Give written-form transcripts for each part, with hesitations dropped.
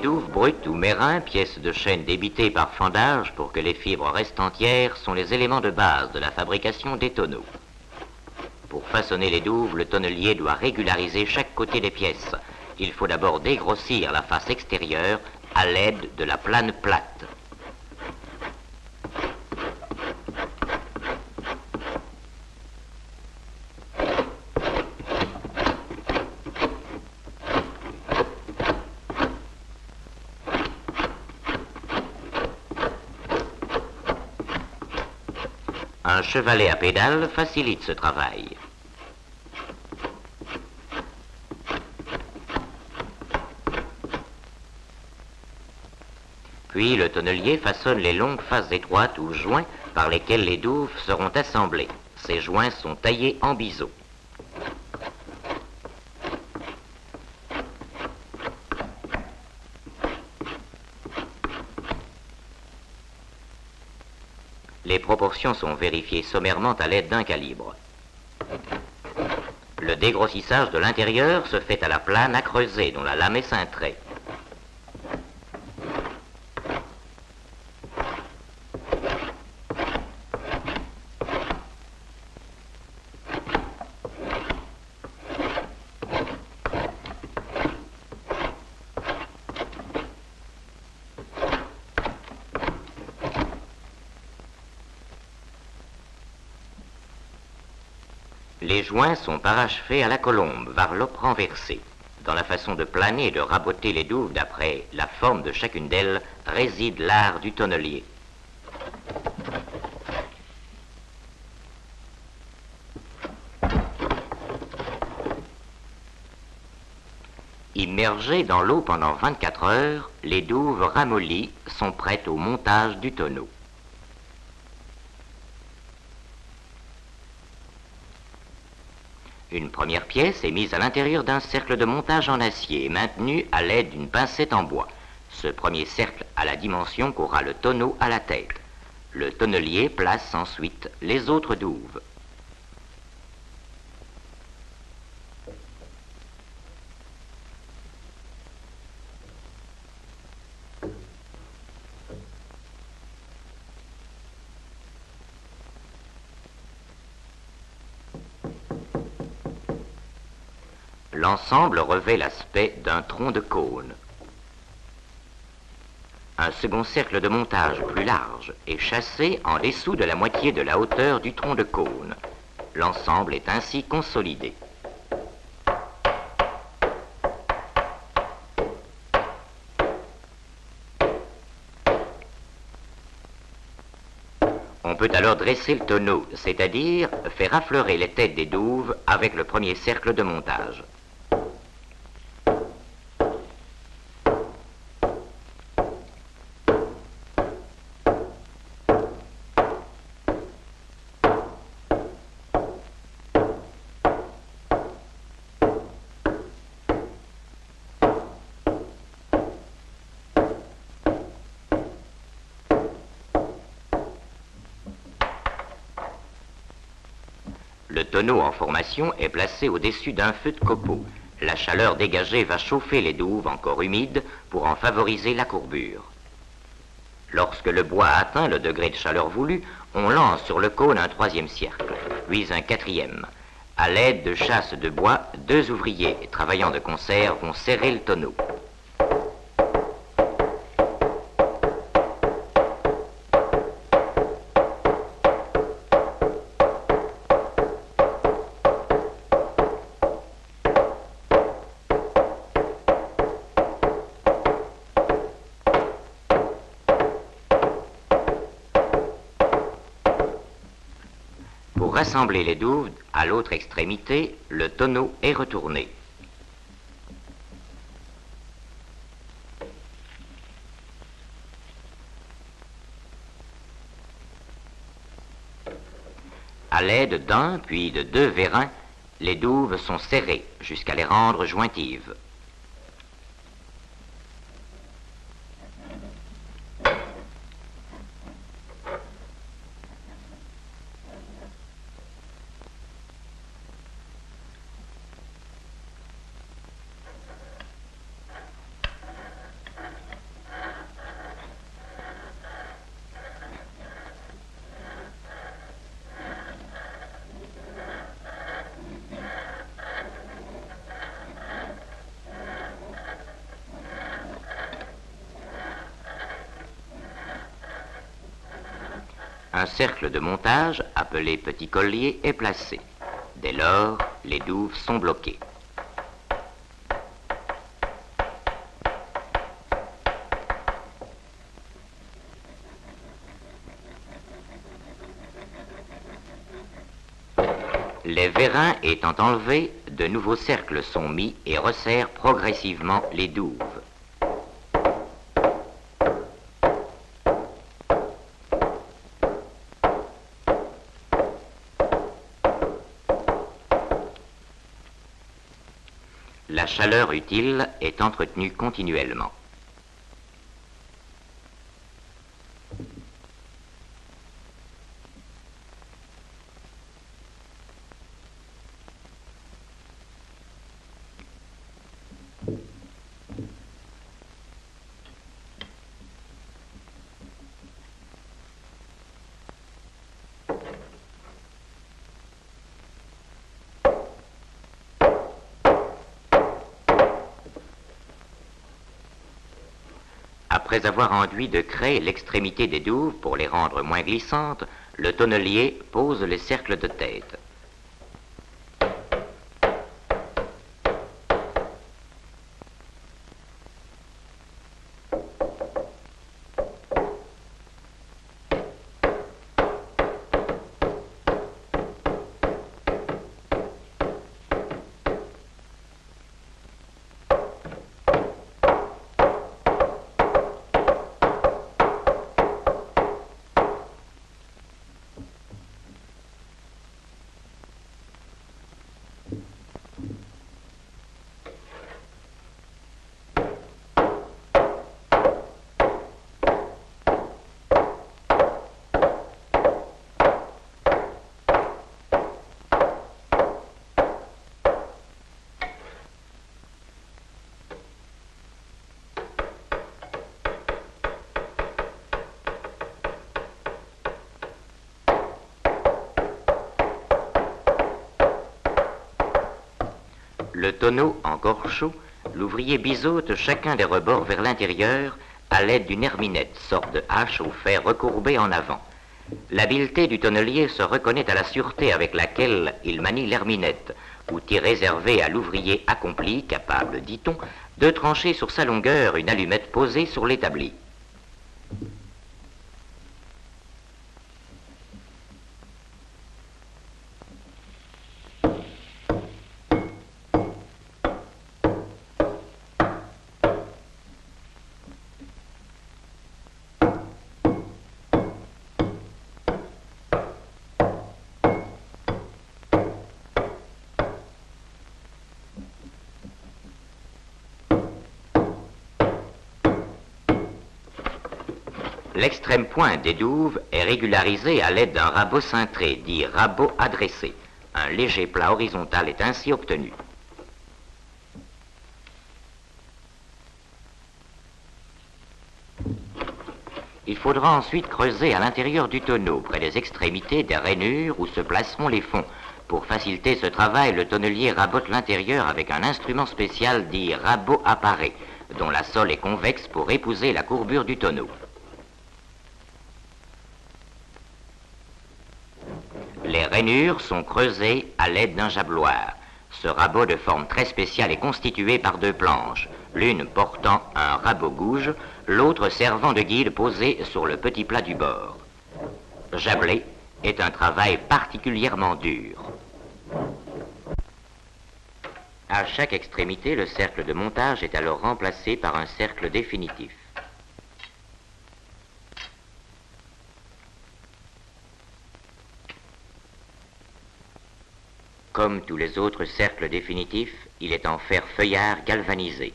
douves brutes ou mérins, pièces de chêne débitées par fendage pour que les fibres restent entières, sont les éléments de base de la fabrication des tonneaux. Pour façonner les douves, le tonnelier doit régulariser chaque côté des pièces. Il faut d'abord dégrossir la face extérieure à l'aide de la plane plate. Un chevalet à pédales facilite ce travail. Puis le tonnelier façonne les longues faces étroites ou joints par lesquels les douves seront assemblées. Ces joints sont taillés en biseau. Les proportions sont vérifiées sommairement à l'aide d'un calibre. Le dégrossissage de l'intérieur se fait à la plane à creuser dont la lame est cintrée. Les joints sont parachevés à la colombe, varlope renversé. Dans la façon de planer et de raboter les douves d'après la forme de chacune d'elles réside l'art du tonnelier. Immergées dans l'eau pendant 24 heures, les douves ramollies sont prêtes au montage du tonneau. Une première pièce est mise à l'intérieur d'un cercle de montage en acier, maintenu à l'aide d'une pincette en bois. Ce premier cercle a la dimension qu'aura le tonneau à la tête. Le tonnelier place ensuite les autres douves. L'ensemble revêt l'aspect d'un tronc de cône. Un second cercle de montage plus large est chassé en dessous de la moitié de la hauteur du tronc de cône. L'ensemble est ainsi consolidé. On peut alors dresser le tonneau, c'est-à-dire faire affleurer les têtes des douves avec le premier cercle de montage. Le tonneau en formation est placé au-dessus d'un feu de copeaux. La chaleur dégagée va chauffer les douves encore humides pour en favoriser la courbure. Lorsque le bois a atteint le degré de chaleur voulu, on lance sur le cône un troisième cercle, puis un quatrième. À l'aide de chasses de bois, 2 ouvriers travaillant de concert vont serrer le tonneau. Pour rassembler les douves, à l'autre extrémité, le tonneau est retourné. À l'aide d'un puis de 2 vérins, les douves sont serrées jusqu'à les rendre jointives. Un cercle de montage, appelé petit collier, est placé. Dès lors, les douves sont bloquées. Les vérins étant enlevés, de nouveaux cercles sont mis et resserrent progressivement les douves. La chaleur utile est entretenue continuellement. Après avoir enduit de craie l'extrémité des douves pour les rendre moins glissantes, le tonnelier pose les cercles de tête. Le tonneau encore chaud, l'ouvrier biseaute chacun des rebords vers l'intérieur à l'aide d'une herminette, sorte de hache au fer recourbé en avant. L'habileté du tonnelier se reconnaît à la sûreté avec laquelle il manie l'herminette, outil réservé à l'ouvrier accompli, capable, dit-on, de trancher sur sa longueur une allumette posée sur l'établi. L'extrême pointe des douves est régularisée à l'aide d'un rabot cintré, dit rabot adressé. Un léger plat horizontal est ainsi obtenu. Il faudra ensuite creuser à l'intérieur du tonneau, près des extrémités des rainures où se placeront les fonds. Pour faciliter ce travail, le tonnelier rabote l'intérieur avec un instrument spécial dit rabot appareil, dont la sole est convexe pour épouser la courbure du tonneau. Les rainures sont creusées à l'aide d'un jabloir. Ce rabot de forme très spéciale est constitué par deux planches, l'une portant un rabot gouge, l'autre servant de guide posé sur le petit plat du bord. Jabler est un travail particulièrement dur. À chaque extrémité, le cercle de montage est alors remplacé par un cercle définitif. Comme tous les autres cercles définitifs, il est en fer feuillard galvanisé.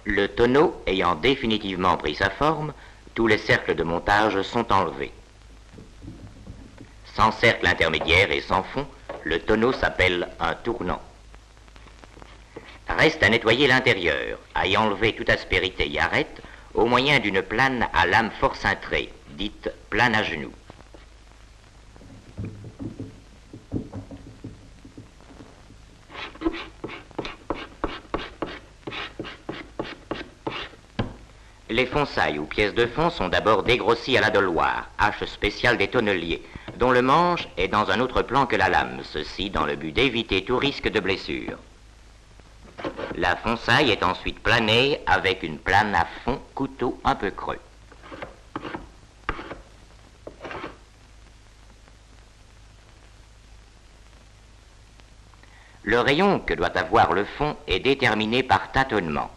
Le tonneau ayant définitivement pris sa forme, tous les cercles de montage sont enlevés. Sans cercle intermédiaire et sans fond, le tonneau s'appelle un tournant. Reste à nettoyer l'intérieur, à y enlever toute aspérité et arête, au moyen d'une plane à lame fort cintrée, dite plane à genoux. Les fonçailles ou pièces de fond sont d'abord dégrossies à la doloire, hache spéciale des tonneliers, dont le manche est dans un autre plan que la lame, ceci dans le but d'éviter tout risque de blessure. La fonçaille est ensuite planée avec une plane à fond couteau un peu creux. Le rayon que doit avoir le fond est déterminé par tâtonnement.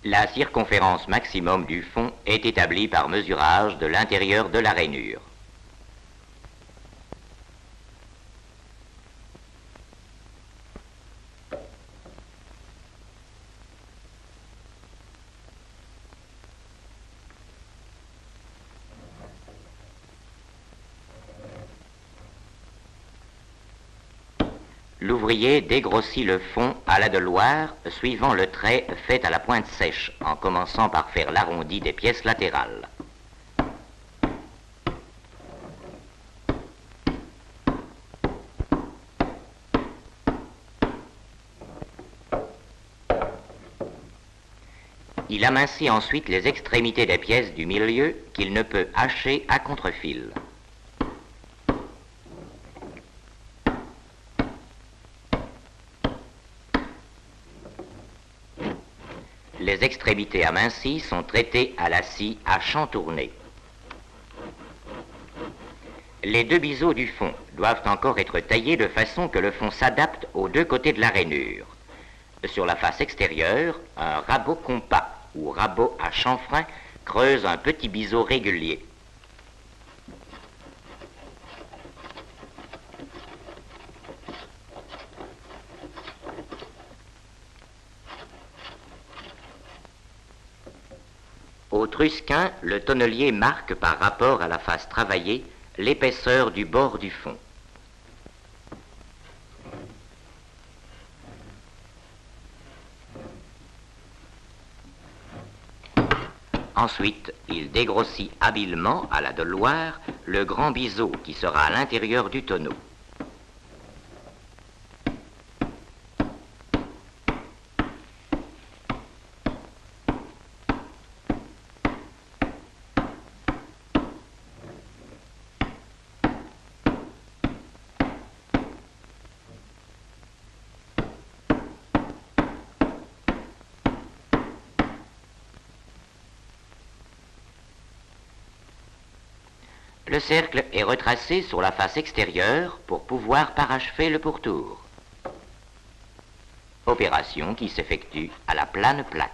La circonférence maximum du fond est établie par mesurage de l'intérieur de la rainure. L'ouvrier dégrossit le fond à la doloire, suivant le trait fait à la pointe sèche, en commençant par faire l'arrondi des pièces latérales. Il amincit ensuite les extrémités des pièces du milieu qu'il ne peut hacher à contre-fil. Les extrémités amincies sont traitées à la scie à champ tourné. Les deux biseaux du fond doivent encore être taillés de façon que le fond s'adapte aux deux côtés de la rainure. Sur la face extérieure, un rabot compas ou rabot à chanfrein creuse un petit biseau régulier. Au trusquin, le tonnelier marque par rapport à la face travaillée l'épaisseur du bord du fond. Ensuite, il dégrossit habilement à la doloire le grand biseau qui sera à l'intérieur du tonneau. Le cercle est retracé sur la face extérieure pour pouvoir parachever le pourtour. Opération qui s'effectue à la plane plate.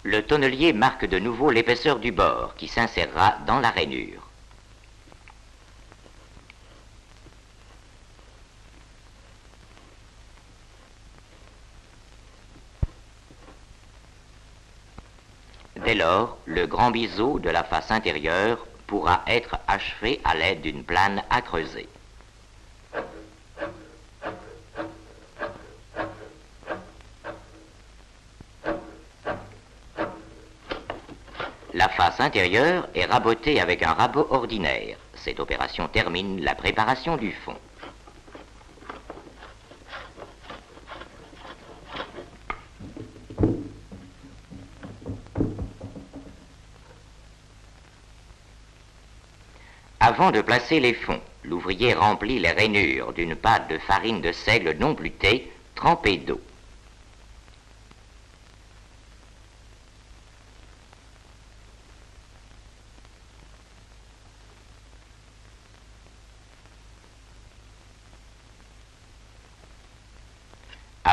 Le tonnelier marque de nouveau l'épaisseur du bord qui s'insérera dans la rainure. Dès lors, le grand biseau de la face intérieure pourra être achevé à l'aide d'une plane à creuser. La face intérieure est rabotée avec un rabot ordinaire. Cette opération termine la préparation du fond. Avant de placer les fonds, l'ouvrier remplit les rainures d'une pâte de farine de seigle non blutée, trempée d'eau.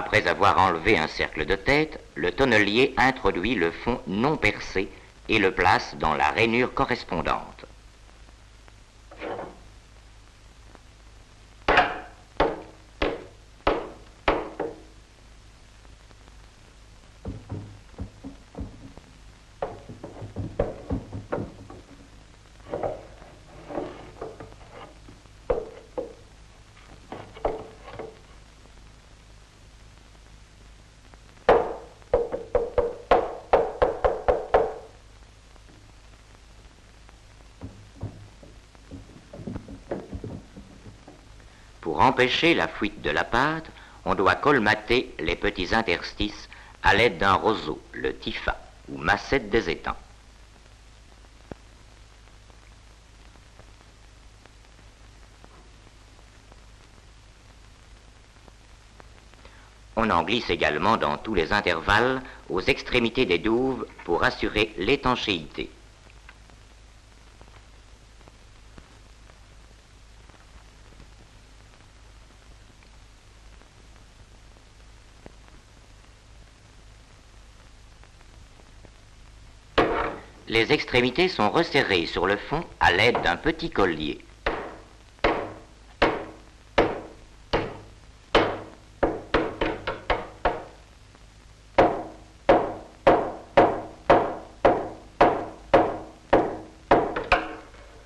Après avoir enlevé un cercle de tête, le tonnelier introduit le fond non percé et le place dans la rainure correspondante. Pour empêcher la fuite de la pâte, on doit colmater les petits interstices à l'aide d'un roseau, le tifa, ou massette des étangs. On en glisse également dans tous les intervalles aux extrémités des douves pour assurer l'étanchéité. Les extrémités sont resserrées sur le fond à l'aide d'un petit collier.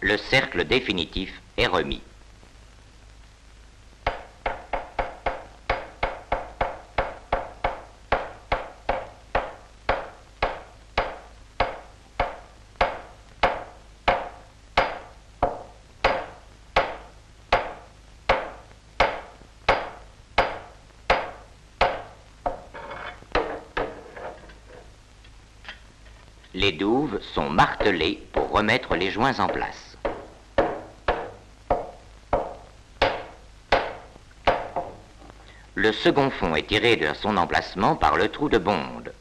Le cercle définitif est remis. Les douves sont martelées pour remettre les joints en place. Le second fond est tiré de son emplacement par le trou de bonde.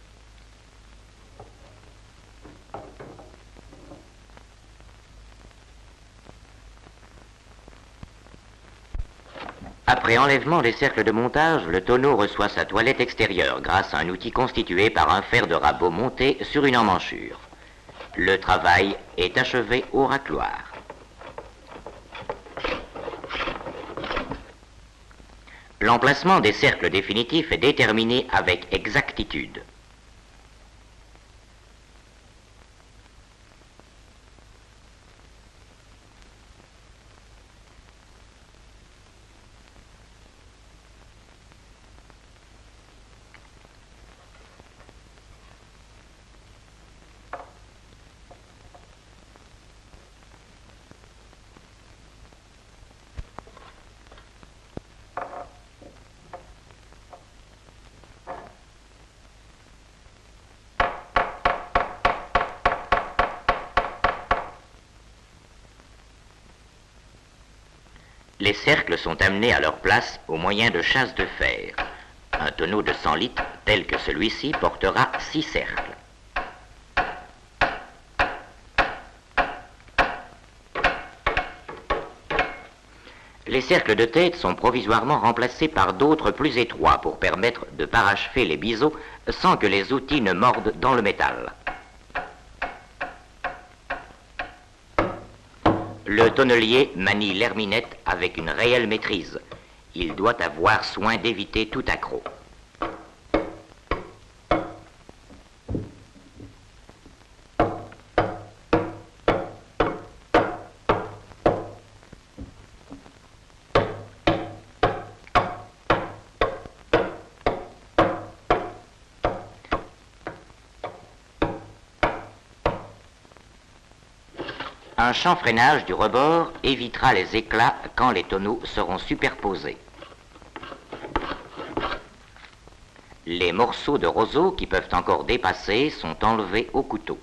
Après enlèvement des cercles de montage, le tonneau reçoit sa toilette extérieure grâce à un outil constitué par un fer de rabot monté sur une emmanchure. Le travail est achevé au racloir. L'emplacement des cercles définitifs est déterminé avec exactitude. Les cercles sont amenés à leur place au moyen de chasses de fer. Un tonneau de 100 litres, tel que celui-ci, portera 6 cercles. Les cercles de tête sont provisoirement remplacés par d'autres plus étroits pour permettre de parachever les biseaux sans que les outils ne mordent dans le métal. Le tonnelier manie l'herminette avec une réelle maîtrise. Il doit avoir soin d'éviter tout accroc. Un chanfreinage du rebord évitera les éclats quand les tonneaux seront superposés. Les morceaux de roseau qui peuvent encore dépasser sont enlevés au couteau.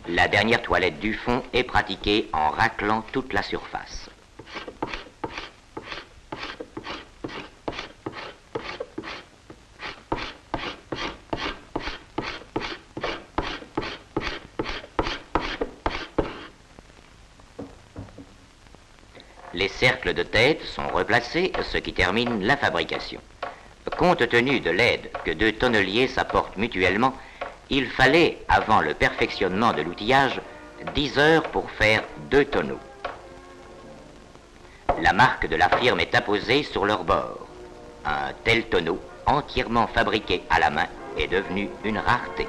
La dernière toilette du fond est pratiquée en raclant toute la surface. cercles de tête sont replacés, ce qui termine la fabrication. Compte tenu de l'aide que deux tonneliers s'apportent mutuellement, il fallait, avant le perfectionnement de l'outillage, 10 heures pour faire 2 tonneaux. La marque de la firme est apposée sur leur bord. Un tel tonneau, entièrement fabriqué à la main, est devenu une rareté.